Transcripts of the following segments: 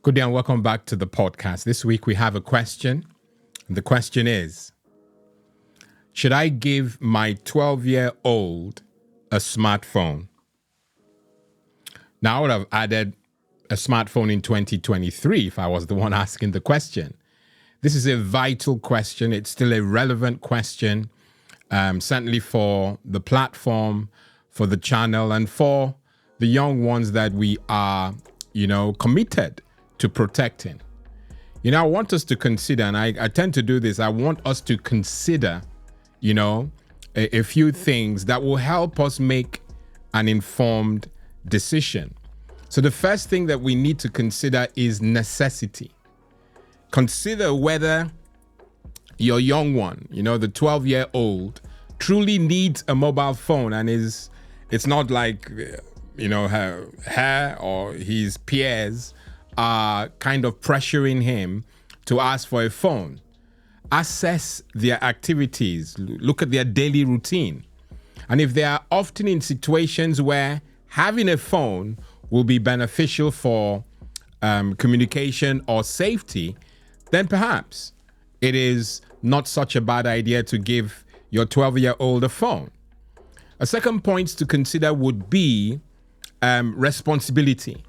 Good day and welcome back to the podcast. This week we have a question. The question is, should I give my 12-year-old a smartphone? Now, I would have added a smartphone in 2023 if I was the one asking the question. This is a vital question. It's still a relevant question, certainly for the platform, for the channel, and for the young ones that we are, committed to protecting. I want us to consider, and I tend to do this, I want us to consider, a few things that will help us make an informed decision. So the first thing that we need to consider is necessity. Consider whether your young one, the 12-year-old, truly needs a mobile phone and it's not like, her or his peers are kind of pressuring him to ask for a phone. Assess their activities, look at their daily routine. And if they are often in situations where having a phone will be beneficial for communication or safety, then perhaps it is not such a bad idea to give your 12-year-old a phone. A second point to consider would be responsibility.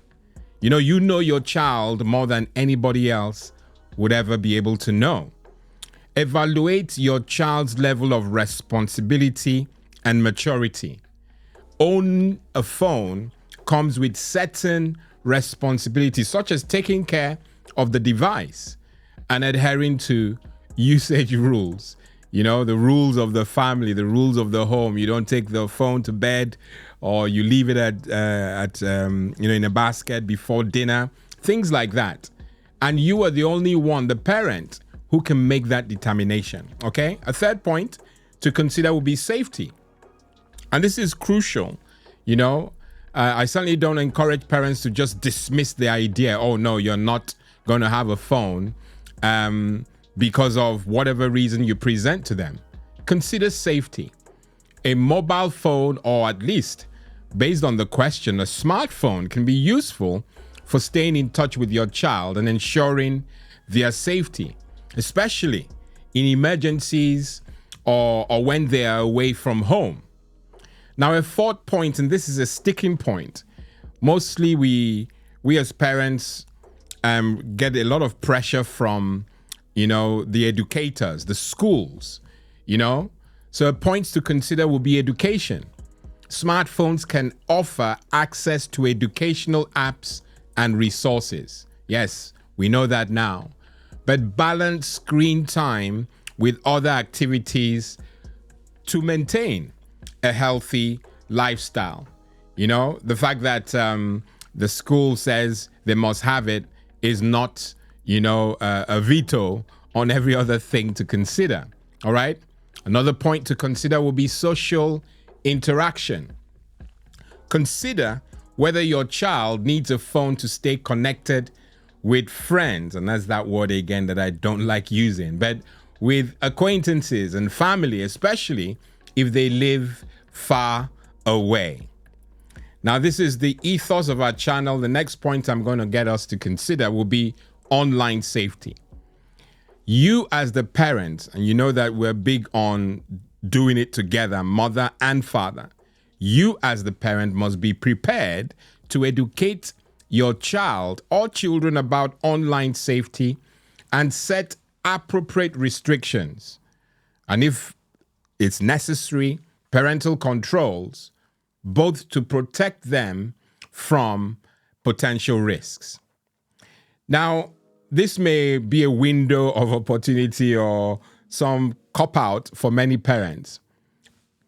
You know your child more than anybody else would ever be able to know. Evaluate your child's level of responsibility and maturity. Owning a phone comes with certain responsibilities, such as taking care of the device and adhering to usage rules. The rules of the family, the rules of the home. You don't take the phone to bed, or you leave it in a basket before dinner, things like that. And you are the only one, the parent, who can make that determination. Okay. A third point to consider would be safety, and this is crucial. I certainly don't encourage parents to just dismiss the idea. Oh no, you're not going to have a phone. Because of whatever reason you present to them. Consider safety. A mobile phone, or at least based on the question, a smartphone can be useful for staying in touch with your child and ensuring their safety, especially in emergencies or when they are away from home. Now, a fourth point, and this is a sticking point. Mostly we as parents get a lot of pressure from the educators, the schools, So a point to consider will be education. Smartphones can offer access to educational apps and resources. Yes, we know that now. But balance screen time with other activities to maintain a healthy lifestyle. The fact that the school says they must have it is not a veto on every other thing to consider. All right. Another point to consider will be social interaction. Consider whether your child needs a phone to stay connected with friends. And that's that word again that I don't like using, but with acquaintances and family, especially if they live far away. Now, this is the ethos of our channel. The next point I'm going to get us to consider will be online safety. You as the parent, and you know that we're big on doing it together, mother and father. You as the parent must be prepared to educate your child or children about online safety and set appropriate restrictions. And if it's necessary, parental controls, both to protect them from potential risks. Now, this may be a window of opportunity or some cop-out for many parents.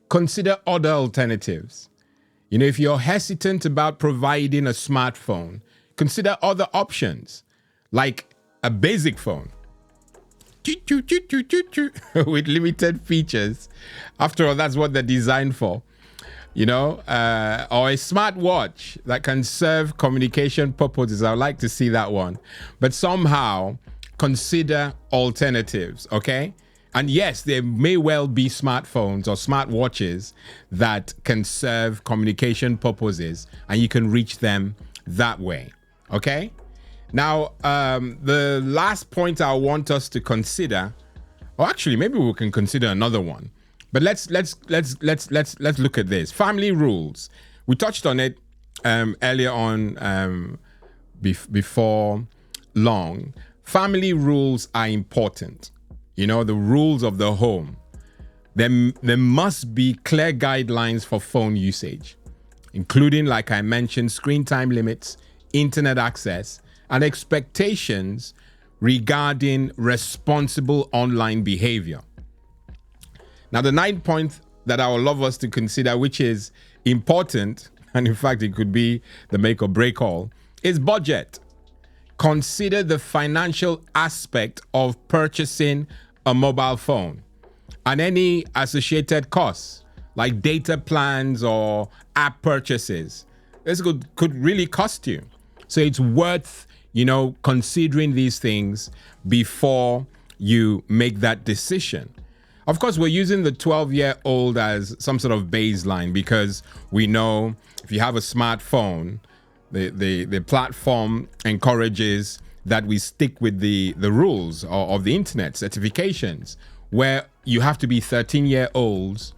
Consider other alternatives. If you're hesitant about providing a smartphone, consider other options, like a basic phone with limited features. After all, that's what they're designed for. Or a smartwatch that can serve communication purposes. I would like to see that one. But somehow consider alternatives, okay? And yes, there may well be smartphones or smartwatches that can serve communication purposes, and you can reach them that way, okay? Now, the last point I want us to consider, or actually, maybe we can consider another one. But let's look at this. Family rules. We touched on it earlier on before long. Family rules are important. You know, the rules of the home. There must be clear guidelines for phone usage, including, like I mentioned, screen time limits, internet access, and expectations regarding responsible online behavior. Now, the 9th point that I would love us to consider, which is important, and in fact, it could be the make or break all, is budget. Consider the financial aspect of purchasing a mobile phone and any associated costs like data plans or app purchases. This could really cost you. So it's worth, considering these things before you make that decision. Of course, we're using the 12-year-old as some sort of baseline because we know if you have a smartphone, the platform encourages that we stick with the rules of the internet certifications, where you have to be 13-year-old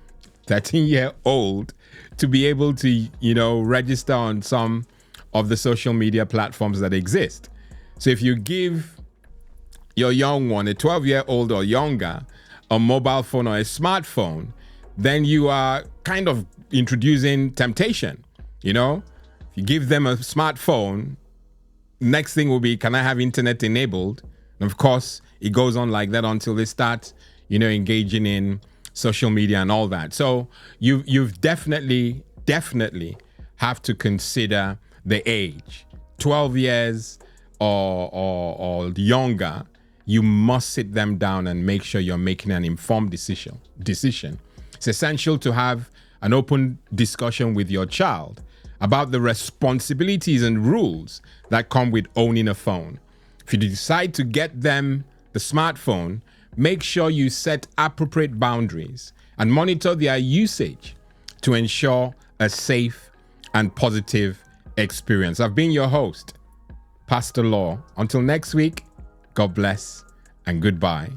to be able to, register on some of the social media platforms that exist. So if you give your young one, a 12-year-old or younger, a mobile phone or a smartphone, then you are kind of introducing temptation. If you give them a smartphone, next thing will be, can I have internet enabled? And of course, it goes on like that until they start, engaging in social media and all that. So you've definitely have to consider the age. 12 years or younger, you must sit them down and make sure you're making an informed decision. It's essential to have an open discussion with your child about the responsibilities and rules that come with owning a phone. If you decide to get them the smartphone, make sure you set appropriate boundaries and monitor their usage to ensure a safe and positive experience. I've been your host, Pastor Law. Until next week, God bless and goodbye.